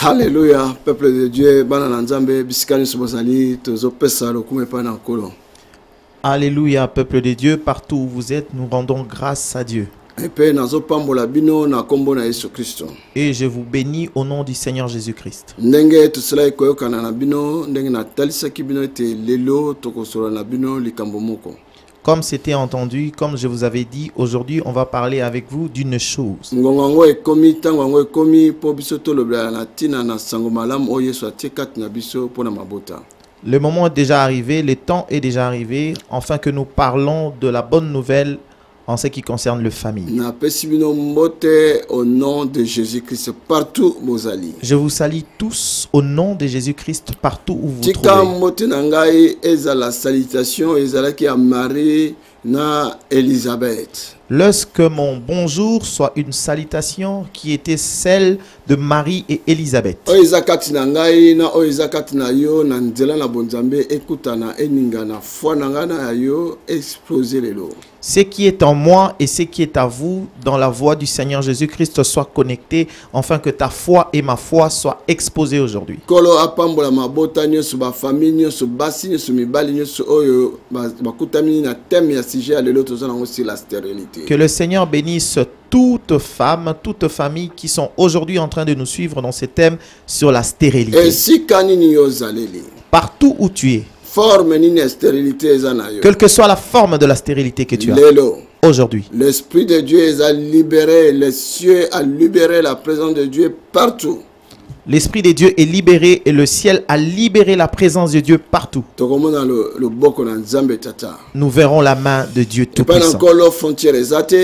Alléluia, peuple de Dieu, bana nzambe bisikani sobozali tozo pesa lokume pa na nkolo. Alléluia, peuple de Dieu, partout où vous êtes, nous rendons grâce à Dieu. Epe nazo pambola bino na kombo na Yesu Kristo. Et je vous bénis au nom du Seigneur Jésus-Christ. Ndenge tusala koyokana na bino, ndenge na talisa ki bino te lelo tokosola na bino likambo moko. Comme c'était entendu, comme je vous avais dit, aujourd'hui, on va parler avec vous d'une chose. Ngongo ekomi tango ekomi po biso to lobela na tina na sango malam o Yesu atikat na biso pona mabota. Le moment est déjà arrivé, le temps est déjà arrivé, afin que nous parlons de la bonne nouvelle en ce qui concerne le famille. Na pesi bino mbote au nom de Jésus-Christ partout mozali. Je vous salue tous au nom de Jésus-Christ partout où vous vous Tika trouvez. mbote na ngai eza la salutation ezalaki a Marie na Elisabeth. Lorsque mon bonjour soit une salutation qui était celle de Marie et Élisabeth. O ezakati na ngai na o ezakati na yo na nzela na bonzambe ekutana eninga na foi na ngai na yo exploser lelo. Ce qui est en moi et ce qui est à vous dans la voix du Seigneur Jésus-Christ soit connecté, afin que ta foi et ma foi soient exposées aujourd'hui. Kolo apambola mabota nyonso ba famille nyonso basi nyonso mibali nyonso oyo bakutami na thème ya sujet lelo tozana aussi la stérilité. Que le Seigneur bénisse toute femme, toute famille qui sont aujourd'hui en train de nous suivre dans ce thème sur la stérilité. Esika nini yo zaleli. Partout où tu es, Forme nini ya stérilité eza na yo. quelle que soit la forme de la stérilité que tu as Lelo. aujourd'hui, L'Esprit de Dieu a libéré, les cieux a libéré la présence de Dieu partout. l'Esprit de Dieu est libéré et le ciel a libéré la présence de Dieu partout. Tokomona le boko na Nzambe tata. Nous verrons la main de Dieu Et pas Tout-Puissant. encore la frontière ezate.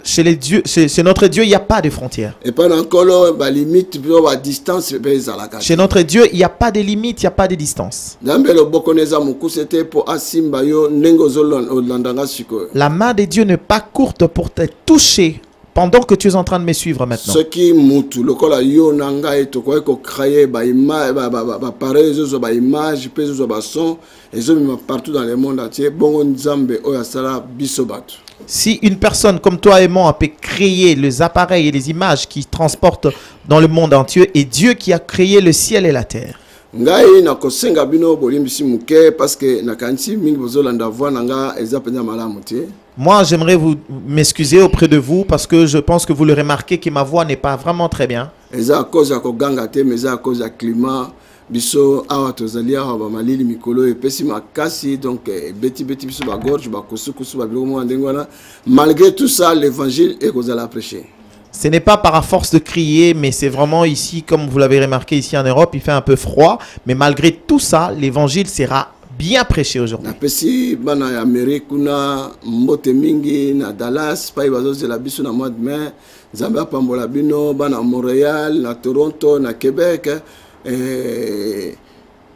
Chez notre Dieu, il n'y a pas de frontières. Et pas encore ba limite ba distance pe ezalaka. Chez notre Dieu, il n'y a pas de limites, il n'y a pas de distance. Nzambe le boko neza mukusete po asimba yo nengo zolandanga siko. La main de Dieu n'est pas courte pour te toucher pendant que tu es en train de me suivre maintenant. Ce qui mutu lokola yo nanga eto ko créer ba image ba pareil zo ba image pe zo ba son et zo partout dans le monde entier bongo Nzambe oya sala biso batu. Si une personne comme toi et moi peut créer les appareils et les images qui transportent dans le monde entier, et Dieu qui a créé le ciel et la terre. Ngai na kosenga bino bolimbisi muke parce que na kanti mingi bozolanda voix nanga eza penya malamu te. Moi, j'aimerais m'excuser auprès de vous parce que je pense que vous le remarquez que ma voix n'est pas vraiment très bien. Eza à cause ya koganga te mais eza à cause ya climat biso awa tozali awa ba malili mikolo epesi makasi donc beti biso ba gorge ba kusukusu ba biloko mo ndengo wana malgré tout ça l'évangile est kozala prêcher. Ce n'est pas par force de crier, mais c'est vraiment ici, comme vous l'avez remarqué ici en Europe, il fait un peu froid. Mais malgré tout ça, l'évangile sera bien prêché aujourd'hui. Na pesi bana ya Amérique kuna mbote mingi na Dallas pa bazozela biso na mois de mai Nzambe apambola bino bana Montréal na Toronto na Québec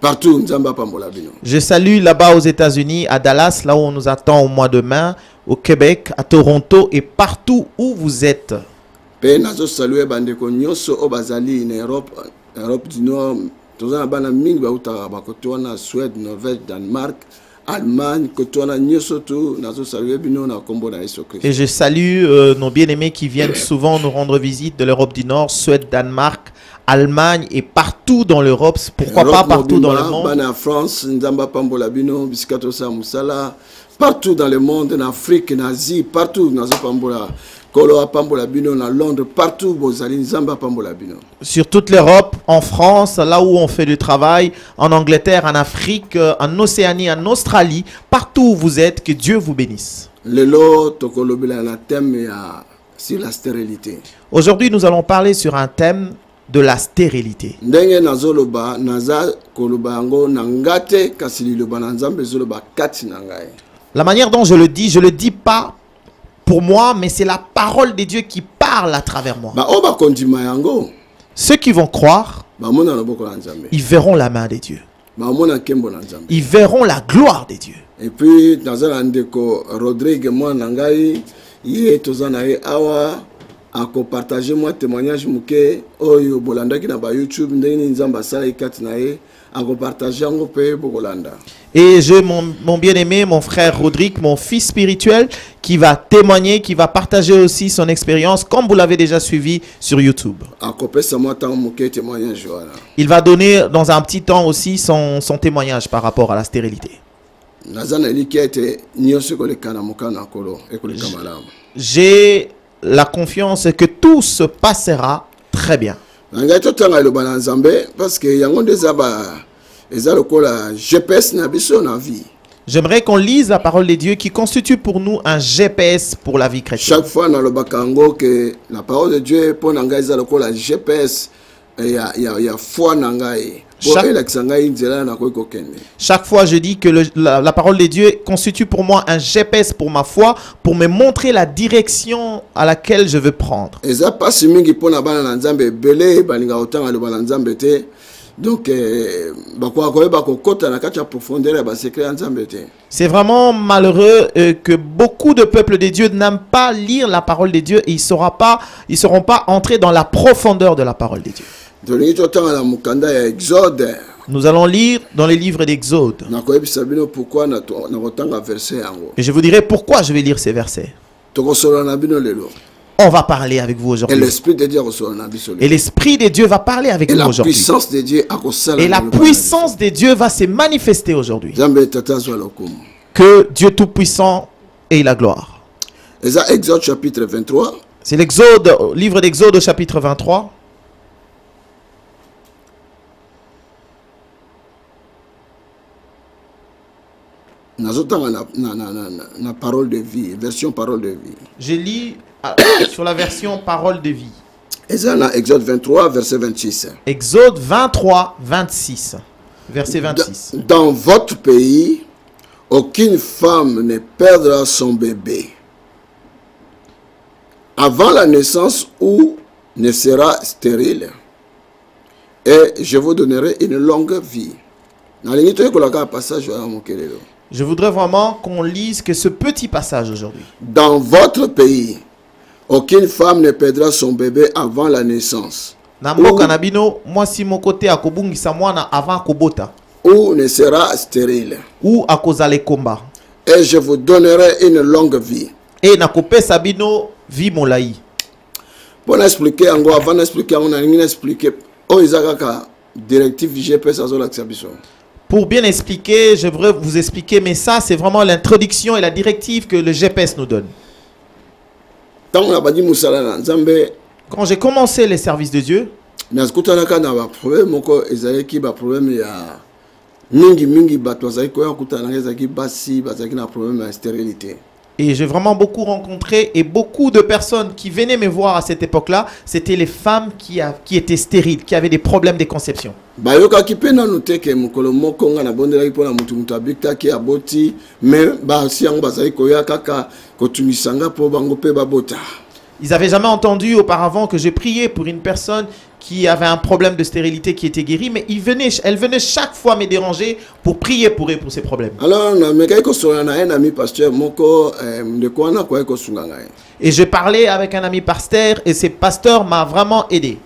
partout Nzambe apambola bino. Je salue là-bas aux États-Unis, à Dallas, là où on nous attend au mois de mai, au Québec, à Toronto et partout où vous êtes. Pe nazo saluer bandeko nyonso o bazali na Europe du Nord tozana bana mingi ba utaka ba kotwana Suède, Norvège, Danemark, Allemagne, kotwana nyonso tu nazo saluer bino na kombo na Yesu Christ. Et je salue nos bien-aimés qui viennent souvent nous rendre visite de l'Europe du Nord, Suède, Danemark, Allemagne et partout dans l'Europe, pourquoi pas partout dans le monde. Bana France, Nzamba pambola bino, biskato sa musala, partout dans le monde, en Afrique, en Asie, partout nazo pambola. Kolo pambola bino na Londres, partout bozali Nzamba pambola bino. Sur toute l'Europe, en France, là où on fait du travail, en Angleterre, en Afrique, en Océanie, en Australie, partout où vous êtes, que Dieu vous bénisse. Lelo tokolobela na thème ya sur la stérilité. Aujourd'hui, nous allons parler sur un thème de la stérilité. Ndenge nazoloba naza koloba ngo na ngate kasi liloba na Nzambe zoloba kati na ngai. La manière dont je le dis pas pour moi, mais c'est la parole de Dieu qui parle à travers moi. Ba oba kondima yango. Ceux qui vont croire, Ba mona loboko na Nzambe. ils verront la main de Dieu. Ba mona kembo na Nzambe. Ils verront la gloire de Dieu. Et puis dans un ndeko Rodrigue moi na ngai ye tozana ye awa ako partager moi témoignage muke oyo bolanda ki na ba YouTube ndeni nzamba sala ikati na ye ako partager ngo pe bokolanda. Et mon bien-aimé, mon frère Rodrigue, mon fils spirituel, qui va témoigner, qui va partager aussi son expérience, comme vous l'avez déjà suivi sur YouTube. Il va donner dans un petit temps aussi son témoignage par rapport à la stérilité. J'ai la confiance que tout se passera très bien. Parce que GPS na biso na vie. J'aimerais qu'on lise la parole de Dieu qui constitue pour nous un GPS pour la vie chrétienne. Chaque fois dans le bakango que la parole de Dieu pour nanga eza lokola GPS ya foi nangai. Chaque fois je dis que la parole de Dieu constitue pour moi un GPS pour ma foi, pour me montrer la direction à laquelle je veux prendre. Eza pasi mingi pona bana na nzambe belé balinga otanga le bana nzambe te. Donc, c'est vraiment malheureux que beaucoup de peuples de Dieu n'aiment pas lire la parole de Dieu et ils ne seront pas entrés dans la profondeur de la parole de Dieu. Nous allons lire dans les livres d'Exode. Et je vous dirai pourquoi je vais lire ces versets. On va parler avec vous aujourd'hui. Et l'Esprit de Dieu va parler avec nous aujourd'hui. Et la puissance de Dieu va se manifester aujourd'hui. Que Dieu Tout-Puissant ait la gloire. Exode chapitre 23. C'est l'Exode, livre d'Exode au chapitre 23. Na parole de vie, version parole de vie. Je lis sur la version parole de vie. Exode 23, verset 26. Exode 23, 26. Verset 26. Dans votre pays, aucune femme ne perdra son bébé avant la naissance ou ne sera stérile. Et je vous donnerai une longue vie. Je voudrais vraiment qu'on lise que ce petit passage aujourd'hui. Dans votre pays, aucune femme ne perdra son bébé avant la naissance. Ou ne sera stérile. Et je vous donnerai une longue vie. Pour expliquer, avant d'expliquer, on a expliqué. Directive GPS à l'accès. Pour bien expliquer, je voudrais vous expliquer, mais ça, c'est vraiment l'introduction et la directive que le GPS nous donne. Quand j'ai commencé les services de Dieu, et j'ai vraiment beaucoup rencontré et beaucoup de personnes qui venaient me voir à cette époque-là, c'était les femmes qui étaient stériles, qui avaient des problèmes de conception. Ils n'avaient jamais entendu auparavant que je priais pour une personne qui avait un problème de stérilité qui était guérie, mais elle venait chaque fois me déranger pour prier pour eux pour ces problèmes. Et je parlais avec un ami pasteur et ce pasteur m'a vraiment aidé.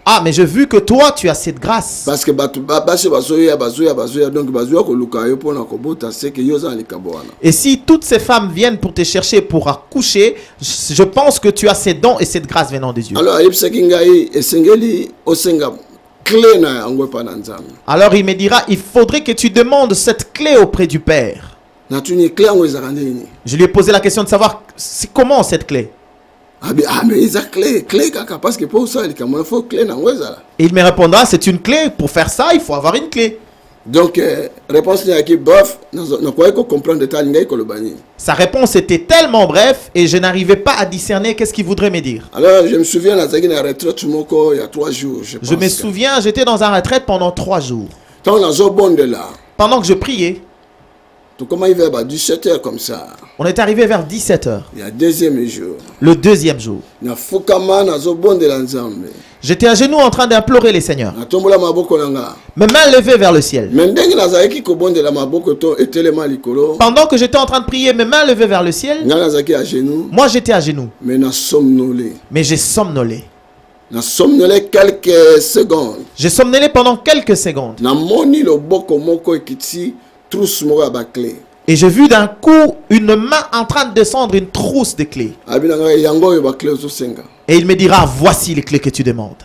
Ah, mais j'ai vu que toi, tu as cette grâce. Parce que et si toutes ces femmes viennent pour te chercher pour accoucher, je pense que tu as ces dons et cette grâce venant de Dieu. Alors il me dira, il faudrait que tu demandes cette clé auprès du Père. Je lui ai posé la question de savoir comment cette clé. Mais clé parce que pour ça, il faut clé. Et il me répondra, c'est une clé. Pour faire ça, il faut avoir une clé. Donc, réponse sa réponse était tellement bref et je n'arrivais pas à discerner qu'est-ce qu'il voudrait me dire. Alors, je me souviens, il y a 3 jours. Je me souviens, j'étais dans un retraite pendant 3 jours. Pendant que je priais. Comment il va à 17h comme ça. On est arrivé vers 17h. Il y a deuxième jour. Le deuxième jour. J'étais à genoux en train d'implorer les seigneurs. Mes mains levées vers le ciel. Pendant que j'étais en train de prier, mes mains levées vers le ciel, moi j'étais à genoux. Mais j'ai somnolé. Quelques secondes. J'ai somnolé pendant quelques secondes. Et j'ai vu d'un coup une main en train de descendre une trousse de clés. Et il me dira, voici les clés que tu demandes.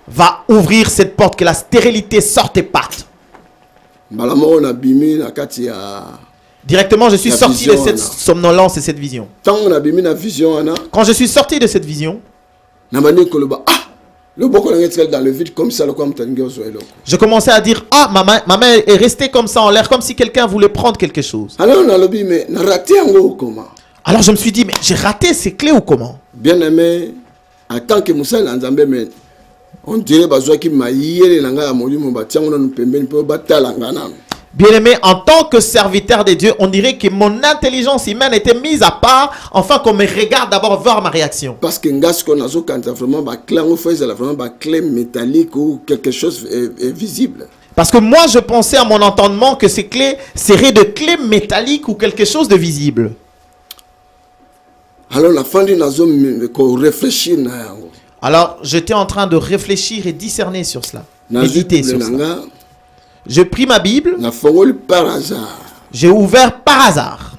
Va ouvrir cette porte, que la stérilité sorte et parte. Directement, je suis sorti de cette somnolence et cette vision. Quand je suis sorti de cette vision, je commençais à dire, ah, ma main est restée comme ça en l'air, comme si quelqu'un voulait prendre quelque chose. Alors je me suis dit, mais j'ai raté ces clés ou comment? Bien aimé, en tant que Moussa Lanzambe, on dirait que Bien-aimé, en tant que serviteur de Dieu, on dirait que mon intelligence humaine était mise à part, afin qu'on me regarde d'abord voir ma réaction. Parce que vraiment clé métallique ou quelque chose est visible. Parce que moi, je pensais à mon entendement que ces clés seraient de clés métalliques ou quelque chose de visible. Alors, j'étais en train de réfléchir et discerner sur cela. Méditer sur cela. J'ai pris ma Bible. J'ai ouvert par hasard.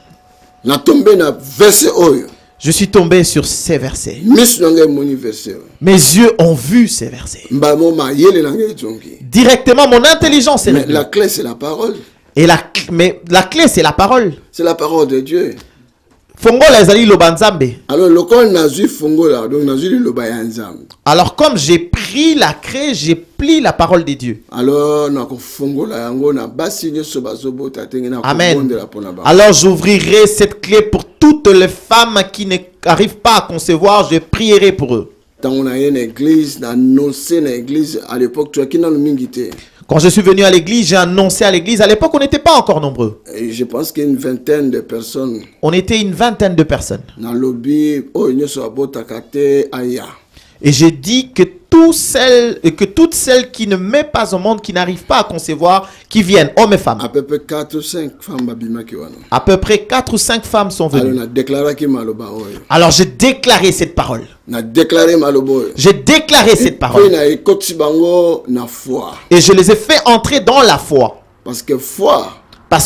Je suis tombé sur ces versets. Mes yeux ont vu ces versets. Directement, mon intelligence est révélée. La clé, c'est la parole. Et la clé, c'est la parole. C'est la parole de Dieu. Alors comme j'ai pris la clé, j'ai plié la parole de Dieu. Amen. Alors j'ouvrirai cette clé pour toutes les femmes qui n'arrivent pas à concevoir. Je prierai pour eux. Quand je suis venu à l'église, j'ai annoncé à l'église. À l'époque, on n'était pas encore nombreux. Et je pense qu'une vingtaine de personnes. On était une vingtaine de personnes. Et j'ai dit que toutes celles qui ne mettent pas au monde, qui n'arrivent pas à concevoir, qui viennent, hommes et femmes. À peu près 4 ou 5 femmes. À peu près 4 ou 5 femmes sont venues. Alors j'ai déclaré cette parole. J'ai déclaré cette parole. Et je les ai fait entrer dans la foi. Parce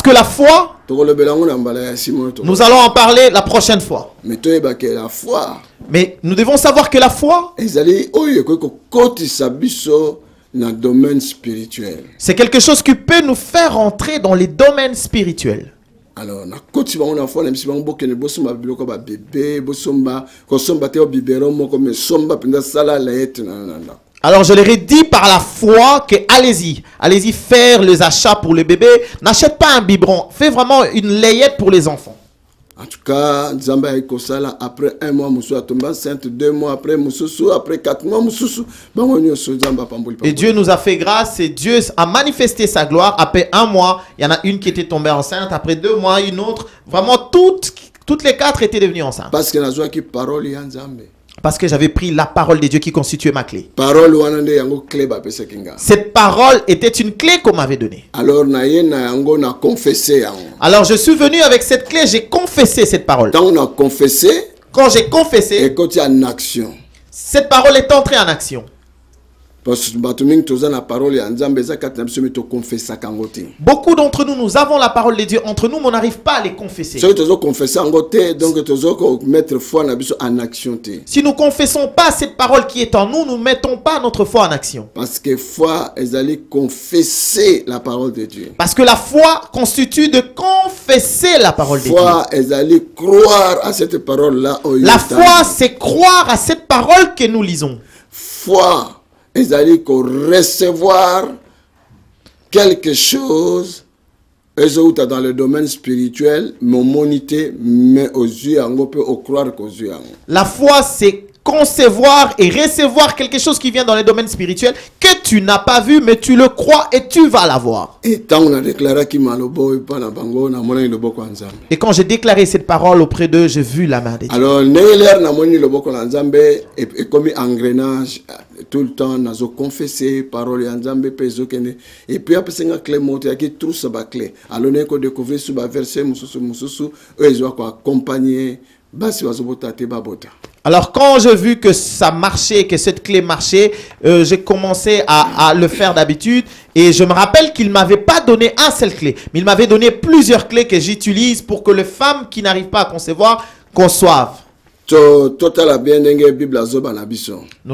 que la foi, nous allons en parler la prochaine fois. Mais nous devons savoir que la foi, c'est quelque chose qui peut nous faire entrer dans les domaines spirituels. Alors, alors je leur ai dit par la foi que allez-y faire les achats pour le bébé. N'achète pas un biberon, fais vraiment une layette pour les enfants. En tout cas, après 1 mois, Moussou tombe enceinte, 2 mois après, Moussou, après 4 mois, Moussou. Et Dieu nous a fait grâce et Dieu a manifesté sa gloire. Après 1 mois, il y en a une qui était tombée enceinte. Après 2 mois, une autre. Vraiment, toutes les 4 étaient devenues enceintes. Parce que j'avais pris la parole de Dieu qui constituait ma clé. Cette parole était une clé qu'on m'avait donnée. Alors je suis venu avec cette clé, j'ai confessé cette parole. Quand j'ai confessé, cette parole est entrée en action. Beaucoup d'entre nous, nous avons la parole de Dieu entre nous, mais on n'arrive pas à les confesser. Si nous ne confessons pas cette parole qui est en nous, nous ne mettons pas notre foi en action. Parce que foi, ils allaient confesser la parole de Dieu. Parce que la foi constitue de confesser la parole de Dieu. Foi, ils allaient croire à cette parole-là. La foi, c'est croire à cette parole que nous lisons. Foi, ils allaient recevoir quelque chose dans le domaine spirituel, mais aux yeux, on peut croire qu'aux yeux. La foi, c'est concevoir et recevoir quelque chose qui vient dans les domaines spirituels que tu n'as pas vu, mais tu le crois et tu vas l'avoir. Et quand j'ai déclaré cette parole auprès d'eux, j'ai vu la main de Dieu. Alors, engrenage tout le temps, nous avons confessé parole Nzambe et puis après c'est clé monté qui trouve sa clé. Alors nous avons découvert ce verset mususu ils ont accompagné basi wazobota babota. Alors quand j'ai vu que ça marchait, que cette clé marchait, j'ai commencé à le faire d'habitude. Et je me rappelle qu'il ne m'avait pas donné un seul clé, mais il m'avait donné plusieurs clés que j'utilise pour que les femmes qui n'arrivent pas à concevoir conçoivent. Nous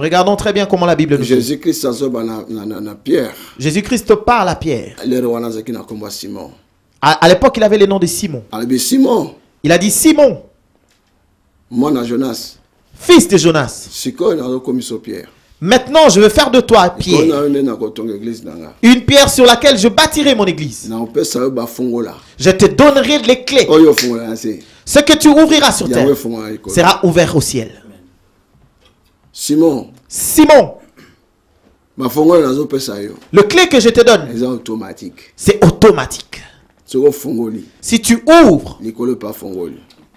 regardons très bien comment la Bible nous dit. Jésus-Christ parle à Pierre. À l'époque, il avait le nom de Simon. Il a dit Simon, fils de Jonas. Maintenant, je veux faire de toi Pierre, une pierre sur laquelle je bâtirai mon église. Je te donnerai les clés. Ce que tu ouvriras sur terre sera ouvert au ciel. Simon, le clé que je te donne, c'est automatique. Si tu ouvres,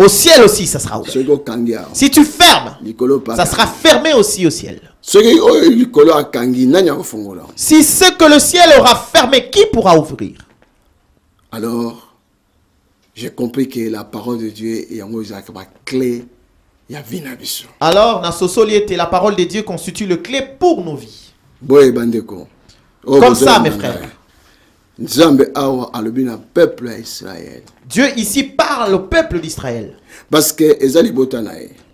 au ciel aussi, ça sera ouvert. Si tu fermes, ça sera fermé aussi au ciel. Si ce que le ciel aura fermé, qui pourra ouvrir? Alors, j'ai compris que la parole de Dieu est la clé. Alors, la parole de Dieu constitue la clé pour nos vies. Comme ça, mes frères. Dieu ici parle au peuple d'Israël.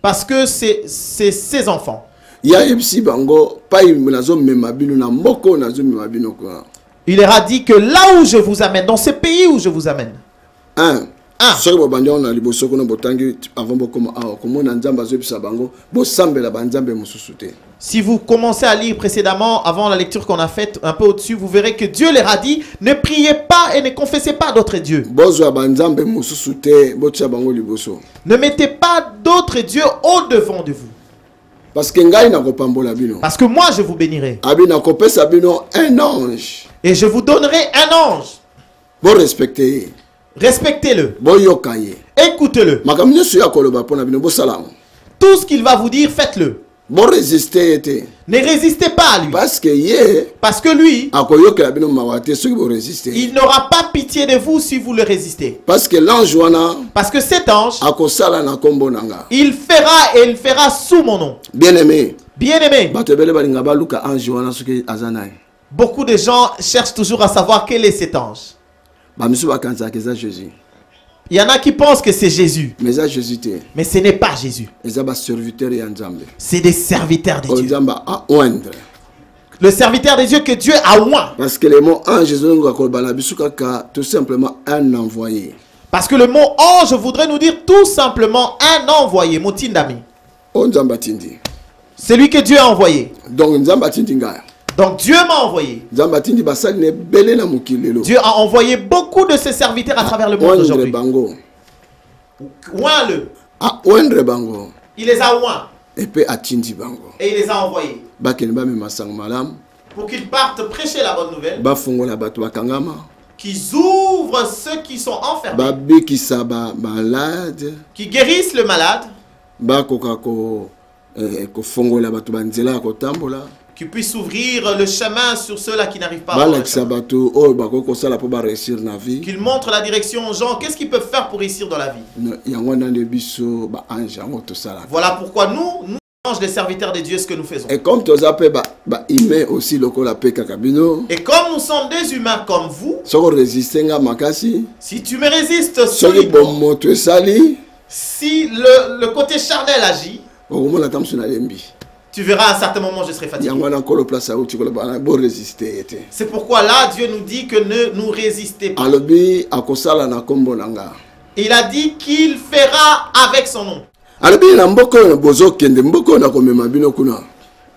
Parce que c'est ses enfants. Il leur a dit que là où je vous amène, dans ce pays où je vous amène. Si vous commencez à lire précédemment, avant la lecture qu'on a faite un peu au-dessus, vous verrez que Dieu leur a dit, ne priez pas et ne confessez pas d'autres dieux. Ne mettez pas d'autres dieux au-devant de vous. Parce que moi je vous bénirai. Et je vous donnerai un ange. Respectez-le. Écoutez-le. Tout ce qu'il va vous dire, faites-le. Ne résistez pas à lui. Parce que lui, il n'aura pas pitié de vous si vous le résistez. Parce que cet ange, il fera sous mon nom. Bien-aimé. Beaucoup de gens cherchent toujours à savoir quel est cet ange. Il y en a qui pensent que c'est Jésus. Mais ce n'est pas Jésus. C'est des serviteurs de Dieu. Le serviteur de Dieu que Dieu a oint. Parce que le mot ange, tout simplement un envoyé. Parce que le mot ange voudrait nous dire tout simplement un envoyé. Celui que Dieu a envoyé. Donc Dieu m'a envoyé. Dieu a envoyé beaucoup de ses serviteurs à travers le monde aujourd'hui. Oint-le. Il les a oints. Et il les a envoyés. Pour qu'ils partent prêcher la bonne nouvelle. Qu'ils ouvrent ceux qui sont enfermés. Qui guérissent le malade. Qui puisse ouvrir le chemin sur ceux-là qui n'arrivent pas à qu'ils montrent la direction aux gens. Qu'est-ce qu'ils peuvent faire pour réussir dans la vie? Voilà pourquoi nous anges des serviteurs de Dieu, ce que nous faisons. Et comme nous sommes des humains comme vous, si tu me résistes, si le côté charnel agit, tu verras à un certain moment je serai fatigué. C'est pourquoi là Dieu nous dit que ne nous résistez pas. Il a dit qu'il fera avec son nom.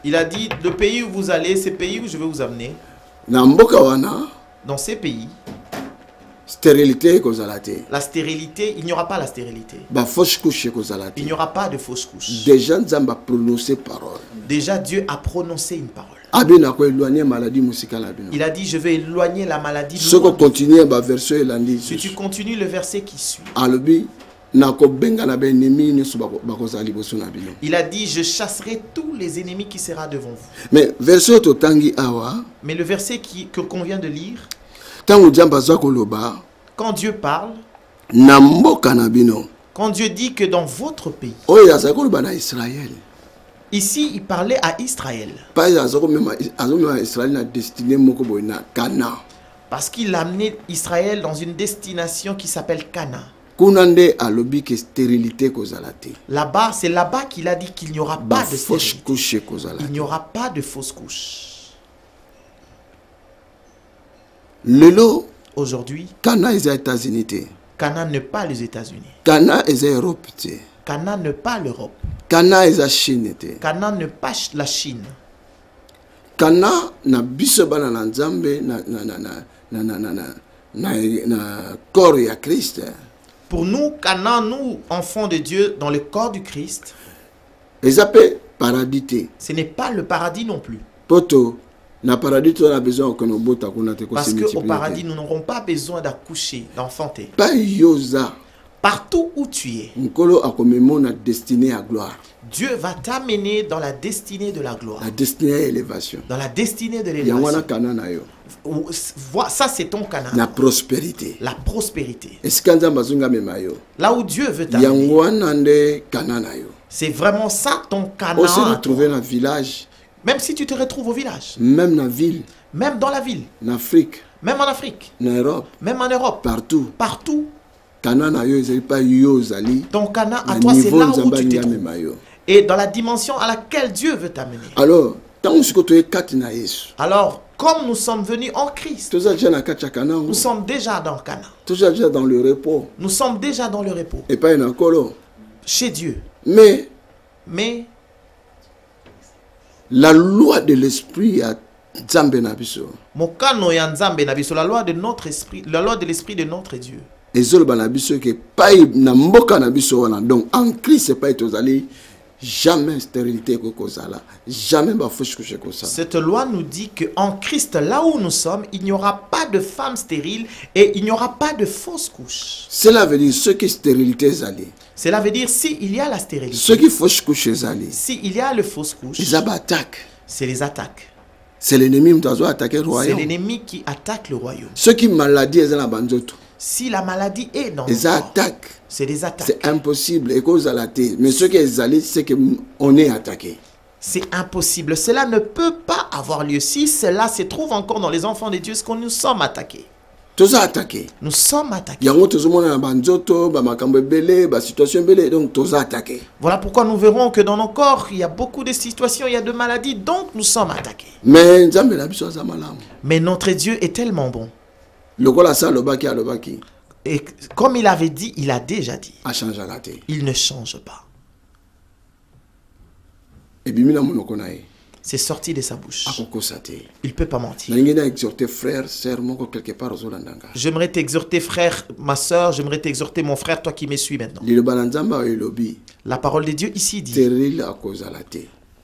Il a dit le pays où vous allez, c'est le pays où je vais vous amener. Dans ces pays, Stérilité. La stérilité, il n'y aura pas la stérilité. Il n'y aura pas de fausse couche. Déjà, Dieu a prononcé parole. Déjà, Dieu a prononcé une parole. Il a dit, je vais éloigner la maladie. Si tu continues le verset qui suit. Il a dit, je chasserai tous les ennemis qui seront devant vous. Mais le verset qu'on vient de lire, quand Dieu parle, quand Dieu dit que dans votre pays, ici il parlait à Israël, parce qu'il a amené Israël dans une destination qui s'appelle Cana. Là-bas, c'est là-bas qu'il a dit qu'il n'y aura pas de stérilité. Il n'y aura pas de fausse couche. Aujourd'hui, Cana est aux États-Unis. Cana n'est pas les États-Unis. Cana est Europe. Cana n'est pas l'Europe. Cana est la Chine. Cana n'est pas la Chine. Cana na biso bana na nzambe na corps ya Christ. Pour nous, Cana, nous enfants de Dieu dans le corps du Christ, paradis. Ce n'est pas le paradis non plus. Poto. Parce qu'au paradis, nous n'aurons pas besoin d'accoucher, d'enfanter. Partout où tu es, Dieu va t'amener dans la destinée de la gloire. La destinée de l'élévation. Dans la destinée de l'élévation. Ça, c'est ton Canaan. La prospérité. La prospérité. Là où Dieu veut t'amener. C'est vraiment ça ton Canaan. On se retrouve dans un village. Même si tu te retrouves au village. Même dans la ville. Même dans la ville. En Afrique. Même en Afrique. En Europe. Même en Europe. Partout. Partout. Ton Canaan à toi, c'est là où tu te trouves. Et dans la dimension à laquelle Dieu veut t'amener. Alors, comme nous sommes venus en Christ, nous sommes déjà dans Canaan. Déjà dans le repos. Nous sommes déjà dans le repos. Et pas encore. Chez Dieu. Mais la loi de l'esprit a Nzambe na biso. Mokano ya Nzambe na biso, la loi de notre esprit, la loi de l'esprit de notre Dieu. Ezolo na biso ke pai na mboka na biso wana. Donc en Christ c'est pas tozali jamais stérilité kokozala, jamais ba fausse couche kokozala. Cette loi nous dit que en Christ là où nous sommes, il n'y aura pas de femme stérile et il n'y aura pas de fausse couche. Cela veut dire ce qui stérilité zali. Cela veut dire s'il y a la stérilité. Ce qui fausse couche zali. S'il y a le fausse couche. Les attaques. C'est les attaques. C'est l'ennemi qui attaque le royaume. C'est l'ennemi qui attaque le royaume. Ce qui maladie est dans banzoto. Si la maladie est dans les attaques. C'est des attaques. C'est impossible. Mais ce qui est allé, c'est qu'on est attaqué. C'est impossible. Cela ne peut pas avoir lieu. Si cela se trouve encore dans les enfants de Dieu, c'est que nous sommes attaqués. Tous attaqués. Nous sommes attaqués. Voilà pourquoi nous verrons que dans nos corps, il y a beaucoup de situations, il y a de maladies, donc nous sommes attaqués. Mais notre Dieu est tellement bon. Et comme il avait dit, il a déjà dit. Il ne change pas. C'est sorti de sa bouche. Il ne peut pas mentir. J'aimerais t'exhorter, frère, ma soeur, j'aimerais t'exhorter, mon frère, toi qui me suis maintenant. La parole de Dieu ici dit,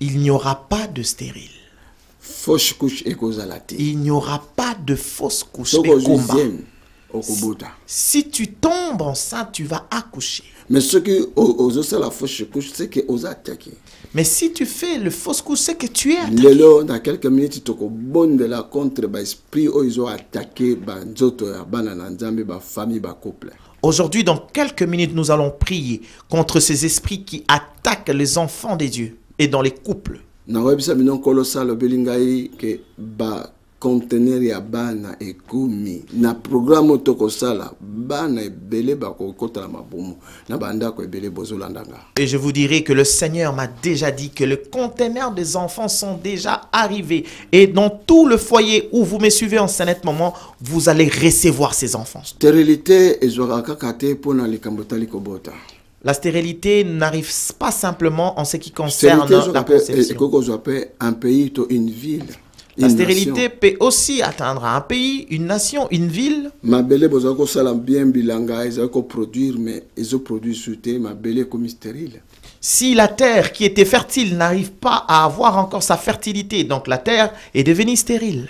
il n'y aura pas de stérile. Il n'y aura pas de fausse couche. Si tu tombes enceinte, tu vas accoucher. Mais ce qui osent la fausse couche, c'est que osent attaquer. Mais si tu fais le fausse couche, c'est que tu es attaqué. Dans quelques minutes, tu as bon de la contre l'esprit où ils ont attaqué famille, couple. Aujourd'hui, dans quelques minutes, nous allons prier contre ces esprits qui attaquent les enfants de Dieu et dans les couples. Conteneur ya bana ekumi na programme tokosala bana ebele bakokota na mabomu na bandako ebele bozolandanga. Et je vous dirai que le Seigneur m'a déjà dit que le conteneur des enfants sont déjà arrivés et dans tout le foyer où vous me suivez en ce net moment, vous allez recevoir ces enfants. Stérilité ezwaka kate pona likambotali kobota. La stérilité n'arrive pas simplement en ce qui concerne la conception. Un pays ou une ville. La stérilité peut aussi atteindre un pays, une nation, une ville. Mabele bozako sala bien bilanga ezako produire mais ils produit souté mabele comme stérile. Si la terre qui était fertile n'arrive pas à avoir encore sa fertilité, donc la terre est devenue stérile.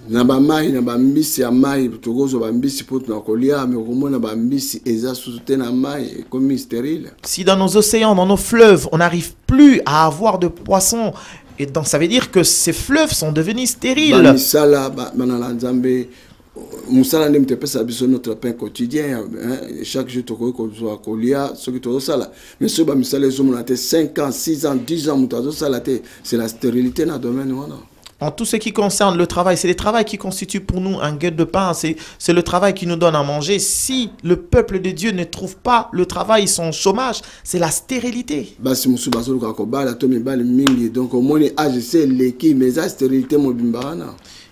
Na ba mai na ba mbisi ya mai tokozo ba mbisi poto na kolia mais komona ba mbisi eza souté na mai comme stérile. Si dans nos océans, dans nos fleuves, on n'arrive plus à avoir de poissons, et donc ça veut dire que ces fleuves sont devenus stériles. Musala ne mtepesa biso notre pain quotidien, chaque jour toko ko kolia ce que to sala mais ce ba misala zo mona te 5 ans 6 ans 10 ans mutazo sala te c'est la stérilité na domaine wana. En tout ce qui concerne le travail, c'est le travail qui constitue pour nous un guet de pain, c'est le travail qui nous donne à manger. Si le peuple de Dieu ne trouve pas le travail, son chômage, c'est la stérilité. Il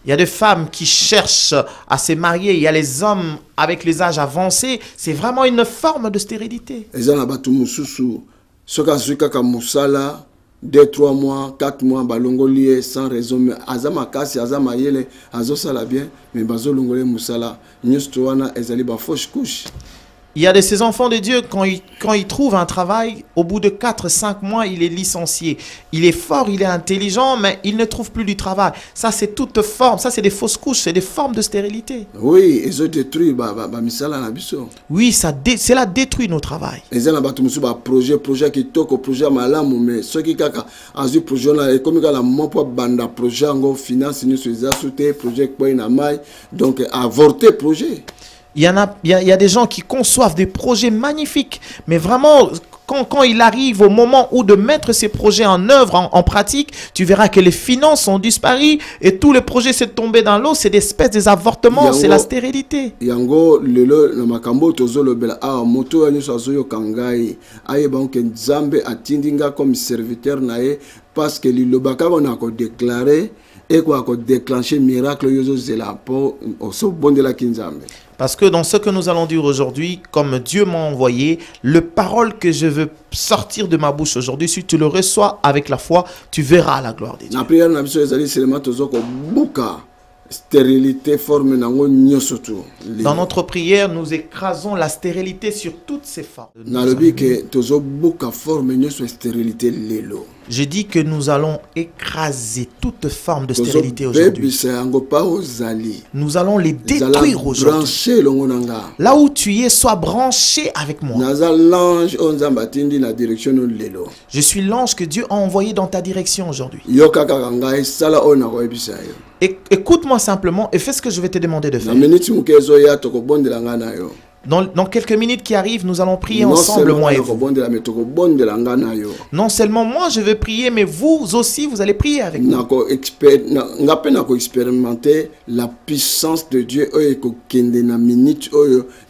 y a des femmes qui cherchent à se marier, il y a les hommes avec les âges avancés, c'est vraiment une forme de stérilité. 2, 3 mois, 4 mois, balongolié sans raison, mais azama kasi azama yele azosala bien, mais bazolongolé musala, nyustoana ezali ba fausse couche. Il y a de ces enfants de Dieu, quand ils trouvent un travail, au bout de 4-5 mois, il est licencié. Il est fort, il est intelligent, mais il ne trouve plus du travail. Ça, c'est toute forme, ça, c'est des fausses couches, c'est des formes de stérilité. Oui, ils ont détruit, oui, cela détruit nos travails. Ils ont un projet qui toque, projet malam, mais ceux qui ont un projet, comme la mopa banda projet, en finance, nous sommes projet qui donc avorter projet. Il y a des gens qui conçoivent des projets magnifiques, mais vraiment, quand il arrive au moment où de mettre ces projets en œuvre, en pratique, tu verras que les finances ont disparu et tous les projets sont tombés dans l'eau. C'est des espèces des avortements, c'est la stérilité. Yango lelo na makambo tozolo bela a moto anyo sazoyo kangai aye banke nzambe atindinga comme serviteur nae parce que lilobaka on a déclaré et quoi a déclenché miracle yozo zela po so bondela kinzambe. Parce que dans ce que nous allons dire aujourd'hui, comme Dieu m'a envoyé, le parole que je veux sortir de ma bouche aujourd'hui, si tu le reçois avec la foi, tu verras la gloire de Dieu. Dans notre prière, nous écrasons la stérilité sur toutes ses formes. Je dis que nous allons écraser toute forme de stérilité aujourd'hui. Nous allons les détruire aujourd'hui. Là où tu es, sois branché avec moi. Je suis l'ange que Dieu a envoyé dans ta direction aujourd'hui. Écoute-moi simplement et fais ce que je vais te demander de faire. Dans quelques minutes qui arrivent, nous allons prier ensemble, moi et vous. Non seulement moi je vais prier, mais vous aussi vous allez prier avec moi. Expérimenter la puissance de Dieu na minute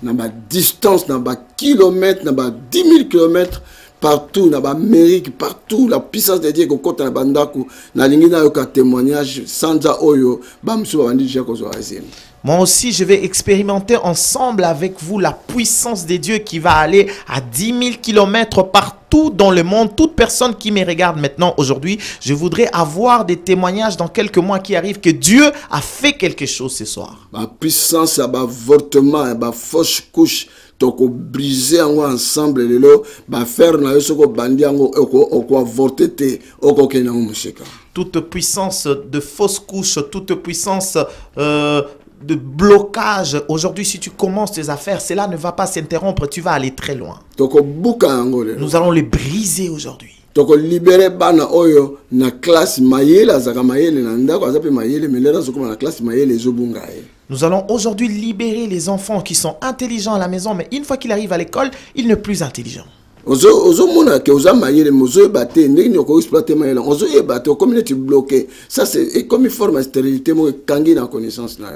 na ba distance na ba kilomètre na ba 10 000 kilomètres partout na ba Amérique partout la puissance de Dieu ko kota na bandaku na lingi na yo ka témoignage sanza oyo ba msu bandi je ko zo azim. Moi aussi, je vais expérimenter ensemble avec vous la puissance de Dieu qui va aller à 10 000 kilomètres partout dans le monde. Toute personne qui me regarde maintenant aujourd'hui, je voudrais avoir des témoignages dans quelques mois qui arrivent que Dieu a fait quelque chose ce soir. La puissance, l'avortement, la fausse couche. Toko briser ensemble lelo ba faire na yo soko bandi ngo oko avorter te oko kena musika. Toute puissance de fausse couche, toute puissance de blocage. Aujourd'hui, si tu commences tes affaires, cela ne va pas s'interrompre, tu vas aller très loin. Nous allons les briser aujourd'hui. Toko libérer bana oyo na classe mayele azaka mayele na ndako azape mayele melera soko na classe mayele zobunga. Nous allons aujourd'hui libérer les enfants qui sont intelligents à la maison, mais une fois qu'il arrive à l'école, il n'est plus intelligent.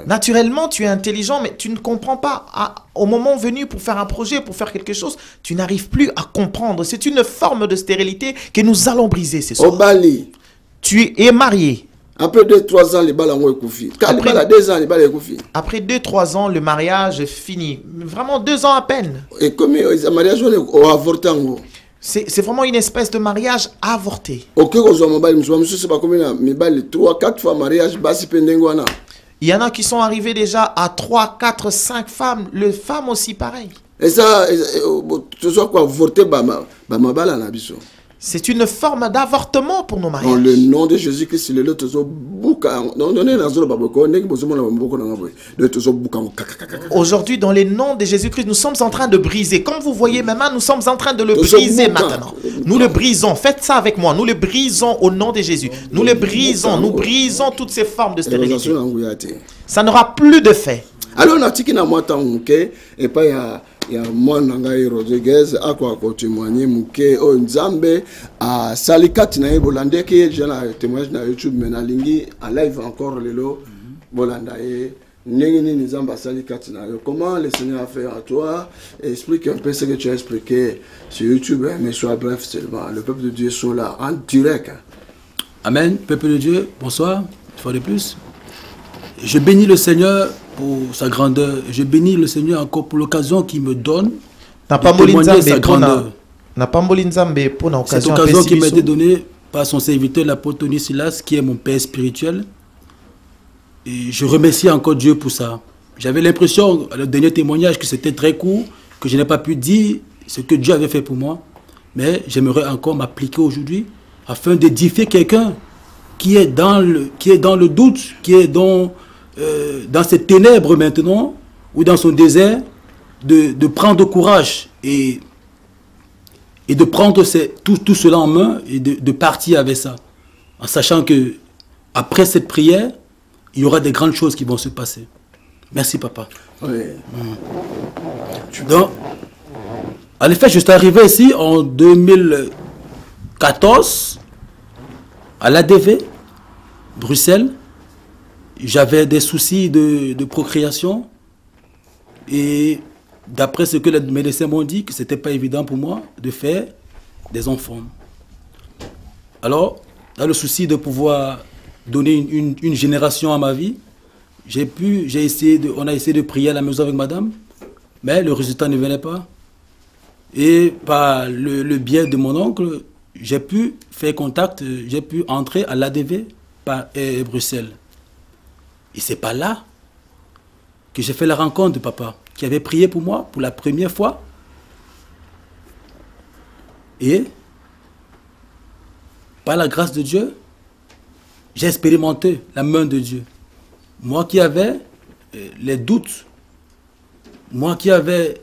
Naturellement, tu es intelligent, mais tu ne comprends pas. Au moment venu pour faire un projet, pour faire quelque chose, tu n'arrives plus à comprendre. C'est une forme de stérilité que nous allons briser ce soir. Tu es marié. Après 2-3 ans, les balles ont écoufi. Après 2-3 ans, le mariage est fini. Vraiment 2 ans à peine. Et comme le mariage, on a avorté. C'est vraiment une espèce de mariage avorté. Il y en a qui sont arrivés déjà à 3, 4, 5 femmes. Les femmes aussi, pareil. Et ça, c'est une forme d'avortement pour nos mariages. Dans le nom de Jésus-Christ, aujourd'hui, dans le nom de Jésus-Christ, nous sommes en train de briser. Comme vous voyez maintenant, nous sommes en train de le briser maintenant. Nous le brisons. Faites ça avec moi. Nous le brisons au nom de Jésus. Nous le brisons. Nous brisons toutes ces formes de stérilité. Ça n'aura plus de fait. Alors, on a dit qu'il y a pas il y a moi Nangai Rodriguez à quoi témoigner muke o nzambe à salikati na bolande que j'ai un témoignage na YouTube mais na lingi en live encore lelo bolanda e nengini nzamba salikati na comment le Seigneur a fait à toi. Explique un peu ce que tu as expliqué sur YouTube mais sois bref seulement. Le peuple de Dieu sont là en direct. Amen. Peuple de Dieu, bonsoir une fois de plus. Je bénis le Seigneur pour sa grandeur. Je bénis le Seigneur encore pour l'occasion qu'il me donne de témoigner sa grandeur. Cette occasion qui m'a été donnée par son serviteur, l'apôtre Tony Silas, qui est mon père spirituel. Et je remercie encore Dieu pour ça. J'avais l'impression, à le dernier témoignage, que c'était très court, que je n'ai pas pu dire ce que Dieu avait fait pour moi. Mais j'aimerais encore m'appliquer aujourd'hui afin d'édifier quelqu'un qui est dans le doute, qui est dans ces ténèbres maintenant, ou dans son désert, de prendre courage et de prendre tout cela en main et de partir avec ça. En sachant que après cette prière, il y aura des grandes choses qui vont se passer. Merci, papa. Oui. Donc, en effet, je suis arrivé ici en 2014 à l'ADV, Bruxelles. J'avais des soucis de procréation et d'après ce que les médecins m'ont dit, que ce n'était pas évident pour moi de faire des enfants. Alors, dans le souci de pouvoir donner une génération à ma vie, on a essayé de prier à la maison avec madame, mais le résultat ne venait pas. Et par le biais de mon oncle, j'ai pu faire contact, j'ai pu entrer à l'ADV par Bruxelles. Et c'est pas là que j'ai fait la rencontre de papa, qui avait prié pour moi pour la première fois. Et par la grâce de Dieu, j'ai expérimenté la main de Dieu. Moi qui avais les doutes, moi qui avais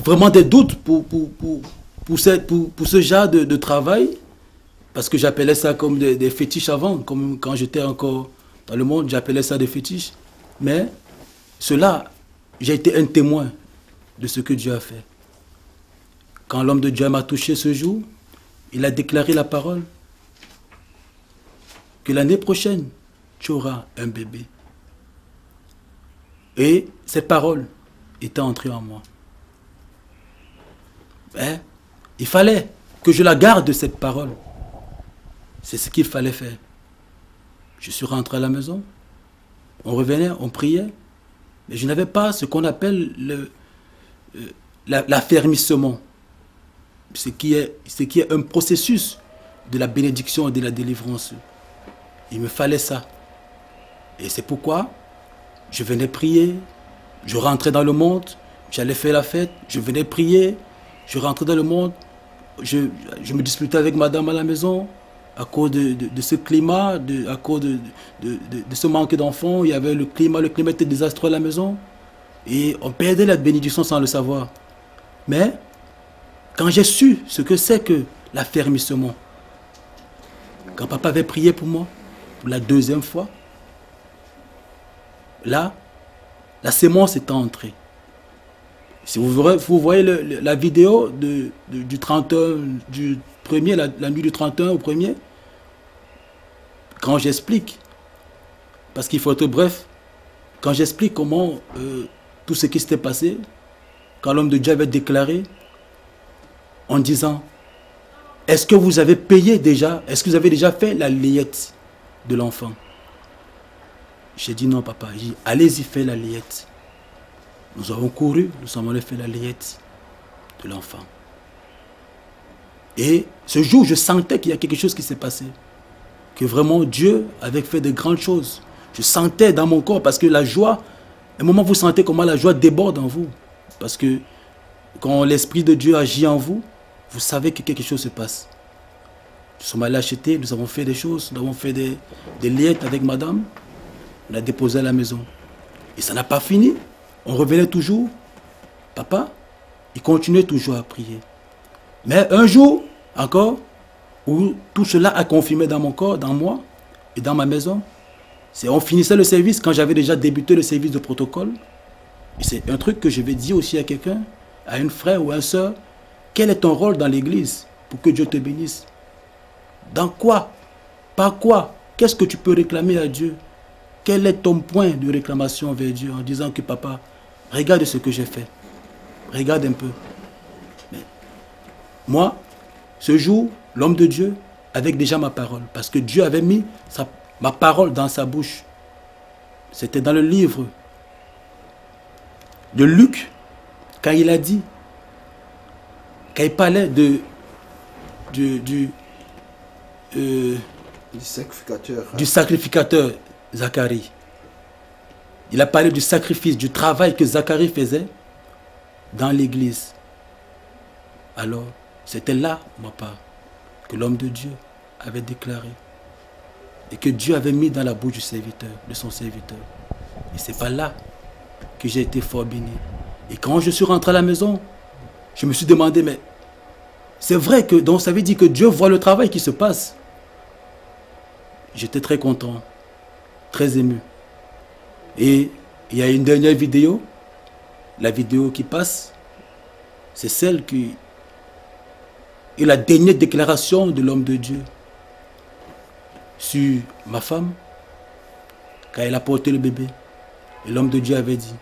vraiment des doutes pour ce genre de travail, parce que j'appelais ça comme des fétiches avant, comme quand j'étais encore dans le monde, j'appelais ça des fétiches. Mais cela, j'ai été un témoin de ce que Dieu a fait. Quand l'homme de Dieu m'a touché ce jour, il a déclaré la parole que l'année prochaine, tu auras un bébé. Et cette parole était entrée en moi. Il fallait que je la garde, cette parole. C'est ce qu'il fallait faire. Je suis rentré à la maison. On revenait, on priait. Mais je n'avais pas ce qu'on appelle l'affermissement. Ce qui est un processus de la bénédiction et de la délivrance. Il me fallait ça. Et c'est pourquoi je venais prier. Je rentrais dans le monde. J'allais faire la fête. Je venais prier. Je rentrais dans le monde. Je me disputais avec madame à la maison. À cause de ce climat, à cause de ce manque d'enfants, il y avait le climat était désastreux à la maison. Et on perdait la bénédiction sans le savoir. Mais, quand j'ai su ce que c'est que l'affermissement, quand papa avait prié pour moi, pour la deuxième fois, là, la sémence est entrée. Si vous voyez la vidéo du 31, du premier, la nuit du 31 au premier, quand j'explique, parce qu'il faut être bref, quand j'explique comment tout ce qui s'était passé, quand l'homme de Dieu avait déclaré, en disant, est-ce que vous avez payé déjà, est-ce que vous avez déjà fait la layette de l'enfant? J'ai dit non papa, j'ai dit allez-y faire la layette. Nous avons couru, nous sommes allés faire la layette de l'enfant. Et ce jour, je sentais qu'il y a quelque chose qui s'est passé. Que vraiment Dieu avait fait de grandes choses. Je sentais dans mon corps, parce que la joie, à un moment vous sentez comment la joie déborde en vous. Parce que quand l'Esprit de Dieu agit en vous, vous savez que quelque chose se passe. Nous sommes allés acheter, nous avons fait des choses, nous avons fait des layettes avec madame. On a déposé à la maison. Et ça n'a pas fini. On revenait toujours. Papa, il continuait toujours à prier. Mais un jour, encore, où tout cela a confirmé dans mon corps, dans moi et dans ma maison, c'est on finissait le service quand j'avais déjà débuté le service de protocole. Et c'est un truc que je vais dire aussi à quelqu'un, à une frère ou à une soeur. Quel est ton rôle dans l'église pour que Dieu te bénisse? Dans quoi? Par quoi? Qu'est-ce que tu peux réclamer à Dieu? Quel est ton point de réclamation vers Dieu en disant que papa, regarde ce que j'ai fait. Regarde un peu. Mais moi, ce jour, l'homme de Dieu, avec déjà ma parole, parce que Dieu avait mis ma parole dans sa bouche. C'était dans le livre de Luc, quand il a dit, quand il parlait du sacrificateur Zacharie. Il a parlé du sacrifice, du travail que Zacharie faisait dans l'église. Alors, c'était là, ma part, que l'homme de Dieu avait déclaré et que Dieu avait mis dans la bouche du serviteur, de son serviteur. Et c'est pas là que j'ai été fort béni. Et quand je suis rentré à la maison, je me suis demandé, mais c'est vrai que, donc ça veut dire que Dieu voit le travail qui se passe. J'étais très content, très ému. Et il y a une dernière vidéo, la vidéo qui passe, c'est celle qui est la dernière déclaration de l'homme de Dieu sur ma femme, quand elle a porté le bébé. Et l'homme de Dieu avait dit,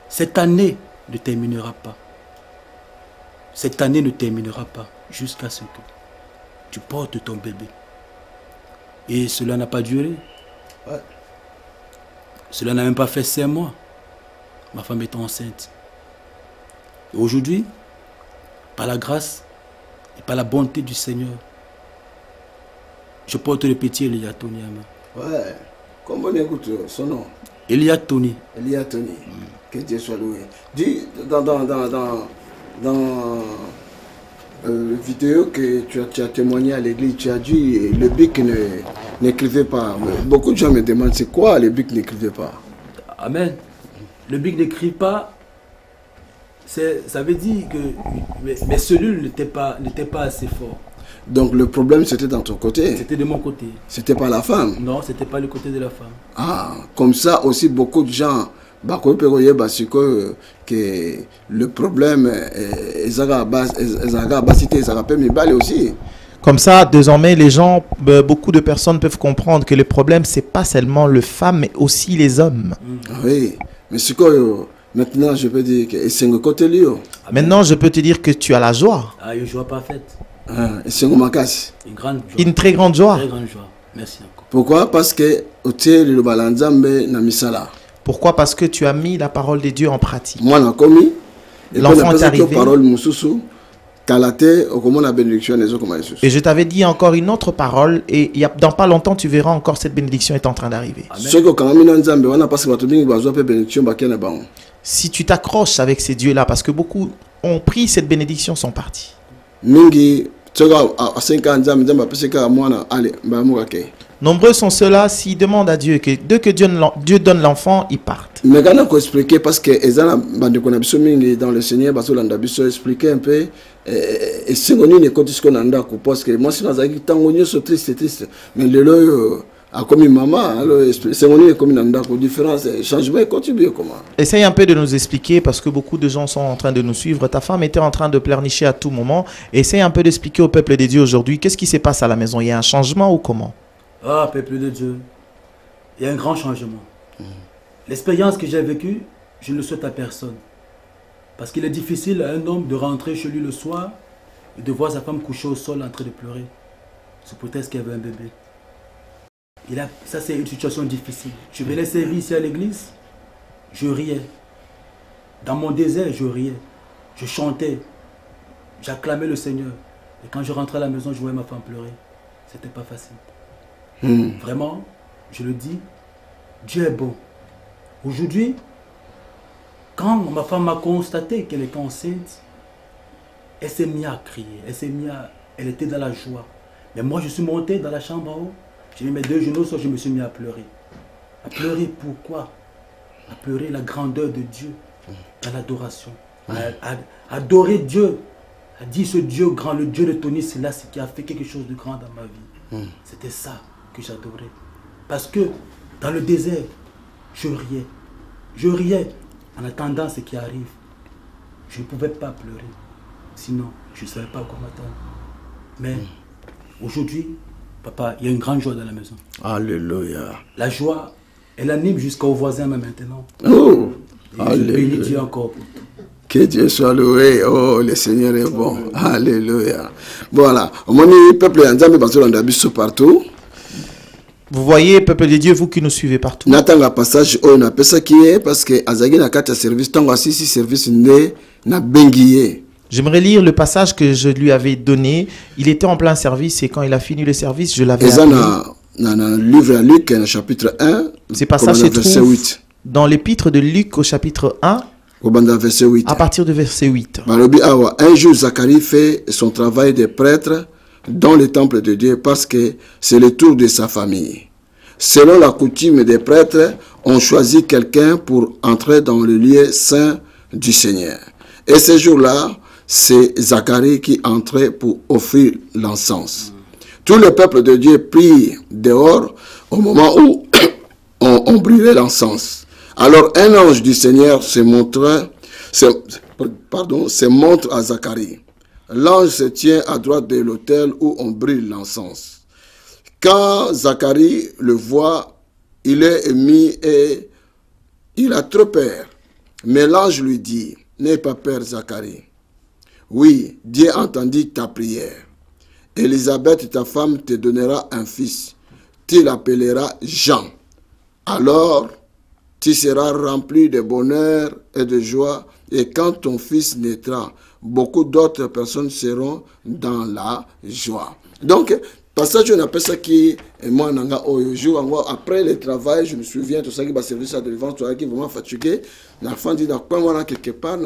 cette année ne terminera pas. Cette année ne terminera pas jusqu'à ce que tu portes ton bébé. Et cela n'a pas duré. Ouais. Cela n'a même pas fait 5 mois. Ma femme est enceinte. Et aujourd'hui, par la grâce et par la bonté du Seigneur, je porte le petit Elia Tony. Ouais. Comment on écoute son nom? Elia Tony. Elia Tony. Que Dieu soit loué. Dis, dans la vidéo que tu as témoigné à l'église, tu as dit le bic n'écrivait pas. Beaucoup de gens me demandent c'est quoi le bic n'écrivait pas. Amen. Le bic n'écrit pas, ça veut dire que mes cellules n'étaient pas assez fortes. Donc le problème c'était dans ton côté? C'était de mon côté. C'était pas la femme? Non, c'était pas le côté de la femme. Ah, comme ça aussi beaucoup de gens que le problème aussi. Comme ça, désormais, les gens, beaucoup de personnes peuvent comprendre que le problème, c'est pas seulement le femme, mais aussi les hommes. Oui, mais c'est quoi maintenant je peux dire que c'est un côté lui. Maintenant, je peux te dire que tu as la joie. Ah, une joie parfaite. C'est une grande joie. Une très grande joie. Très grande joie. Merci encore. Pourquoi? Parce que le balanzambe na misala. Pourquoi? Parce que tu as mis la parole de Dieu en pratique. Moi, j'ai commis. L'enfant est arrivé. Et je t'avais dit encore une autre parole. Et dans pas longtemps, tu verras encore cette bénédiction est en train d'arriver. Si tu t'accroches avec ces dieux-là, parce que beaucoup ont pris cette bénédiction, sont partis. Nombreux sont ceux-là, s'ils demandent à Dieu que dès que Dieu donne l'enfant, ils partent. Mais quand on expliquer, parce que dans le Seigneur, expliquer un peu, et si on est parce que moi, si on triste, mais le a comme maman, c'est on comme différence, changement continue comment. Essaye un peu de nous expliquer parce que beaucoup de gens sont en train de nous suivre. Ta femme était en train de pleurnicher à tout moment. Essaye un peu d'expliquer au peuple de Dieu aujourd'hui qu'est-ce qui se passe à la maison. Il y a un changement ou comment? Ah, peuple de Dieu, il y a un grand changement. L'expérience que j'ai vécue, je ne le souhaite à personne. Parce qu'il est difficile à un homme de rentrer chez lui le soir et de voir sa femme couchée au sol en train de pleurer. C'est peut-être qu'il y avait un bébé. Ça, c'est une situation difficile. Je venais servir ici à l'église, je riais. Dans mon désert, je riais, je chantais, j'acclamais le Seigneur. Et quand je rentrais à la maison, je voyais ma femme pleurer. C'était pas facile. Vraiment, je le dis, Dieu est bon. Aujourd'hui, quand ma femme m'a constaté qu'elle était enceinte, elle s'est mise à crier, elle était dans la joie. Mais moi, je suis monté dans la chambre en haut. J'ai mis mes 2 genoux, je me suis mis à pleurer. À pleurer pourquoi? À pleurer la grandeur de Dieu, dans l'adoration. À adorer Dieu. À dire ce Dieu grand, le Dieu de Tony Selassie qui a fait quelque chose de grand dans ma vie. C'était ça que j'adorais. Parce que dans le désert, je riais. Je riais en attendant ce qui arrive. Je ne pouvais pas pleurer. Sinon, je ne savais pas quoi m'attendre. Mais aujourd'hui, papa, il y a une grande joie dans la maison. Alléluia. La joie, elle anime jusqu'aux voisins même maintenant. Oh, et je bénis Dieu encore pour tout. Que Dieu soit loué. Oh, le Seigneur est bon. Alléluia. Voilà. Au peuple de partout. Vous voyez, peuple de Dieu, vous qui nous suivez partout. Natanga passage on a pesa qui est parce que azagi na kata service tango asisi service ne na bengiye. J'aimerais lire le passage que je lui avais donné. Il était en plein service et quand il a fini le service, je l'avais appelé. Dans le livre de Luc, chapitre 1, ces passages se trouvent dans l'épître de Luc au chapitre 1, à partir de verset 8. Un jour, Zacharie fait son travail de prêtre dans le temple de Dieu parce que c'est le tour de sa famille. Selon la coutume des prêtres, on choisit quelqu'un pour entrer dans le lieu saint du Seigneur. Et ce jour-là, c'est Zacharie qui entrait pour offrir l'encens. Tout le peuple de Dieu prie dehors au moment où on brûlait l'encens. Alors un ange du Seigneur se montre à Zacharie. L'ange se tient à droite de l'autel où on brûle l'encens. Quand Zacharie le voit, il est ému et il a trop peur. Mais l'ange lui dit, n'aie pas peur Zacharie. Oui, Dieu entendit ta prière. Élisabeth, ta femme, te donnera un fils. Tu l'appelleras Jean. Alors, tu seras rempli de bonheur et de joie. Et quand ton fils naîtra, beaucoup d'autres personnes seront dans la joie. Donc, passage, on appelle ça qui, moi, après le travail, je me souviens, tout ça qui va servir ça de défense, tout ça qui est vraiment fatigué. La fin dit, quelque part,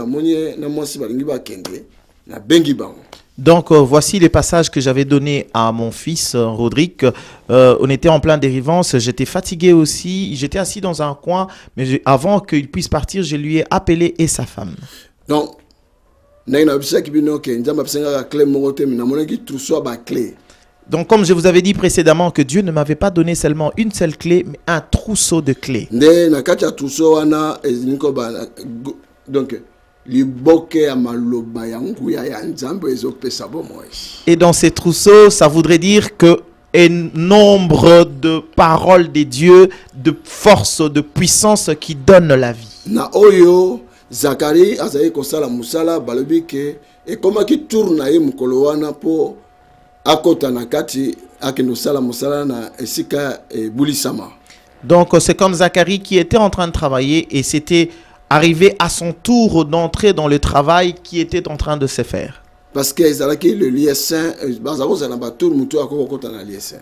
donc, voici les passages que j'avais donnés à mon fils, Rodrigue. On était en plein dérivance, j'étais fatigué aussi, j'étais assis dans un coin, mais avant qu'il puisse partir, je lui ai appelé et sa femme. Donc, donc, comme je vous avais dit précédemment, que Dieu ne m'avait pas donné seulement une seule clé, mais un trousseau de clés. Donc, et dans ces trousseaux, ça voudrait dire que un nombre de paroles de Dieu, de force, de puissance qui donnent la vie. Zacharie azayi kosala musala balobi ke et comment qui tourne na mukolo wana po akota na kati akendo sala musala na esika e bulisama. Donc c'est comme Zacharie qui était en train de travailler et c'était arrivé à son tour d'entrer dans le travail qui était en train de se faire. Parce que le lieu saint,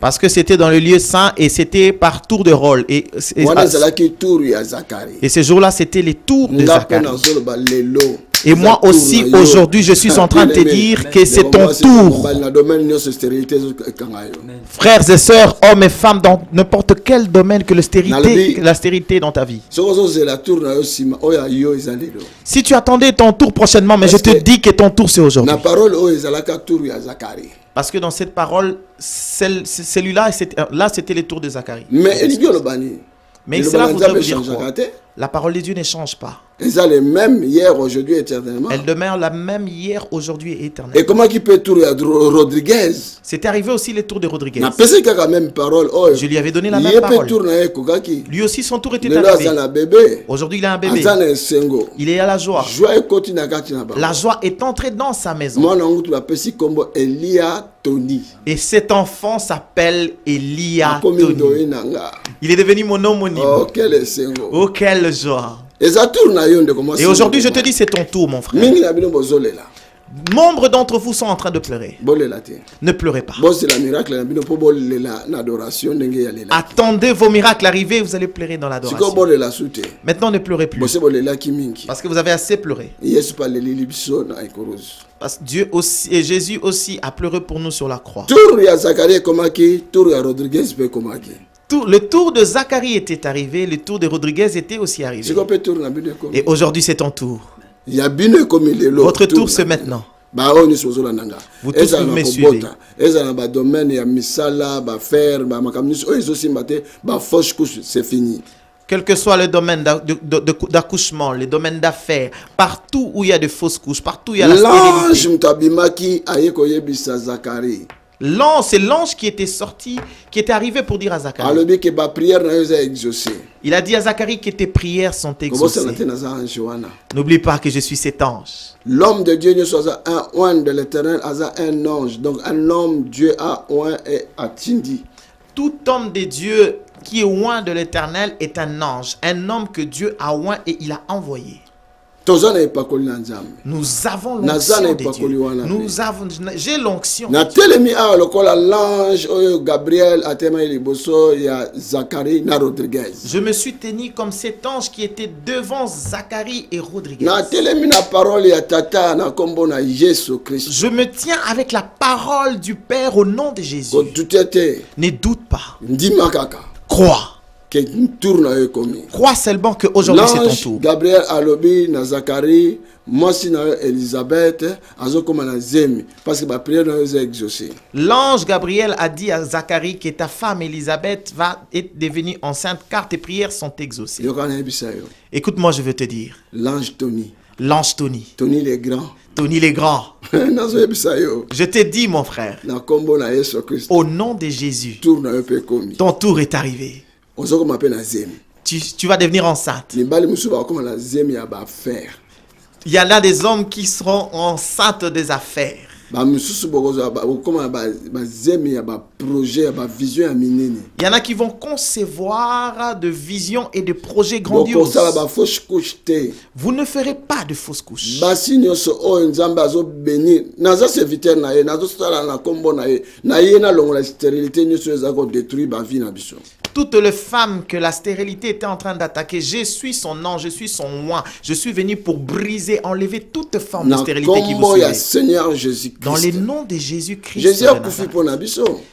parce que c'était dans le lieu saint et c'était par tour de rôle. Et ces jours-là, c'était les tours de Zacharie. Et moi aussi, aujourd'hui, je suis en train de te dire que c'est ton tour. Frères et sœurs, hommes et femmes, dans n'importe quel domaine que l'austérité dans ta vie. Si tu attendais ton tour prochainement, mais je te dis que ton tour c'est aujourd'hui. Parce que dans cette parole, celui-là, là c'était les tours de Zacharie. Mais cela voudrait vous dire quoi? La parole de Dieu ne change pas. Elle même hier, aujourd'hui, éternellement. Elle demeure la même hier, aujourd'hui et éternellement. Et comment qui peut tourner Rodriguez? C'était arrivé aussi les tours de Rodriguez. Je lui avais donné la même parole. Lui aussi, son tour était arrivé. Aujourd'hui, il a un bébé. Il est à la joie. La joie est entrée dans sa maison. Et cet enfant s'appelle Elia Tony. Il est devenu mon homonyme. Oh, quelle oh, quelle joie. Et aujourd'hui, je te dis, c'est ton tour, mon frère. Nombre d'entre vous sont en train de pleurer. Ne pleurez pas. Attendez vos miracles arriver, vous allez pleurer dans l'adoration. Maintenant, ne pleurez plus. Parce que vous avez assez pleuré. Parce que Dieu aussi, et Jésus aussi a pleuré pour nous sur la croix. Le tour de Zacharie était arrivé, le tour de Rodriguez était aussi arrivé. Et aujourd'hui, c'est ton tour. Votre tour, c'est maintenant. Vous tous me suivez. C'est fini. Quel que soit le domaine d'accouchement, le domaine d'affaires, partout où il y a de fausses couches, partout où il y a la stérilité. C'est l'ange qui était sorti, qui était arrivé pour dire à Zacharie. Il a dit à Zacharie que tes prières sont exaucées. N'oublie pas que je suis cet ange. L'homme de Dieu ne soit un oint de l'Éternel, un ange. Donc un homme, Dieu a oint et a tindi. Tout homme de Dieu qui est oint de l'Éternel est un ange. Un homme que Dieu a oint et il a envoyé. Nous avons l'onction de Dieu. J'ai l'onction. Je me suis tenu comme cet ange qui était devant Zacharie et Rodriguez. Je me tiens avec la parole du Père au nom de Jésus. Ne doute pas. Crois. Crois seulement qu'aujourd'hui c'est ton tour. Gabriel alobi na Zacharie, moi si na Elisabeth, azokoma na zemi parce que ba prière na est exaucée. L'ange Gabriel a dit à Zacharie que ta femme Elisabeth va être devenue enceinte car tes prières sont exaucées. Écoute-moi, je veux te dire. L'ange Tony. L'ange Tony. Tony les grands. Tony les grands. Je te dis, mon frère, au nom de Jésus, ton tour est arrivé. Tu vas devenir enceinte. Il y en a des hommes qui seront enceintes des affaires. Il y en a qui vont concevoir de visions et de projets grandioses. Vous ne ferez pas de fausses couches. Toutes les femmes que la stérilité était en train d'attaquer, je suis son ange, je suis son oint. Je suis venu pour briser, enlever toute forme de stérilité qui vous suit. Dans le nom de Jésus-Christ.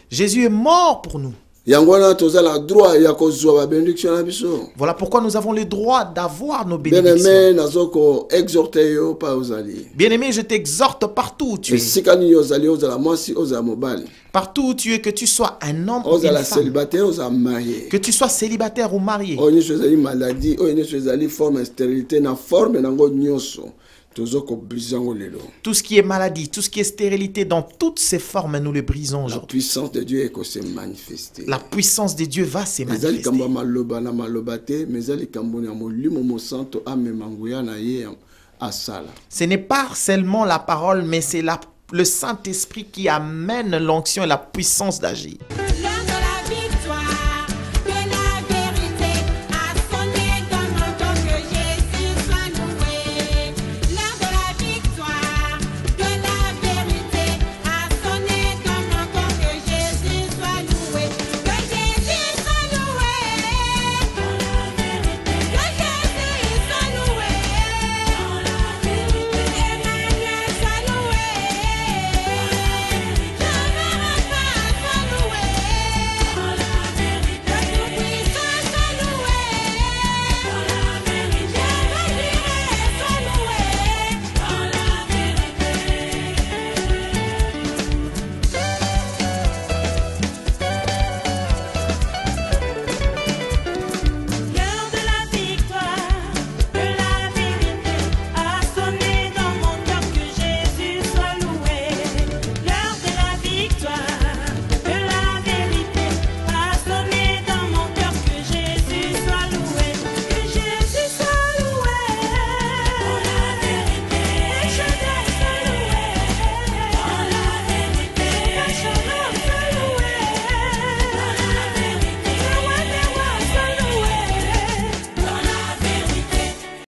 Jésus est mort pour nous. Voilà pourquoi nous avons le droit d'avoir nos bénédictions. Bien-aimé, je t'exhorte partout où tu es. Partout où tu es, que tu sois un homme ou une femme, que tu sois célibataire ou marié. Tout ce qui est maladie, tout ce qui est stérilité, dans toutes ces formes, nous le brisons aujourd'hui. La puissance de Dieu est s'est manifestée. La puissance de Dieu va se manifester. Ce n'est pas seulement la parole, mais c'est le Saint-Esprit qui amène l'onction et la puissance d'agir.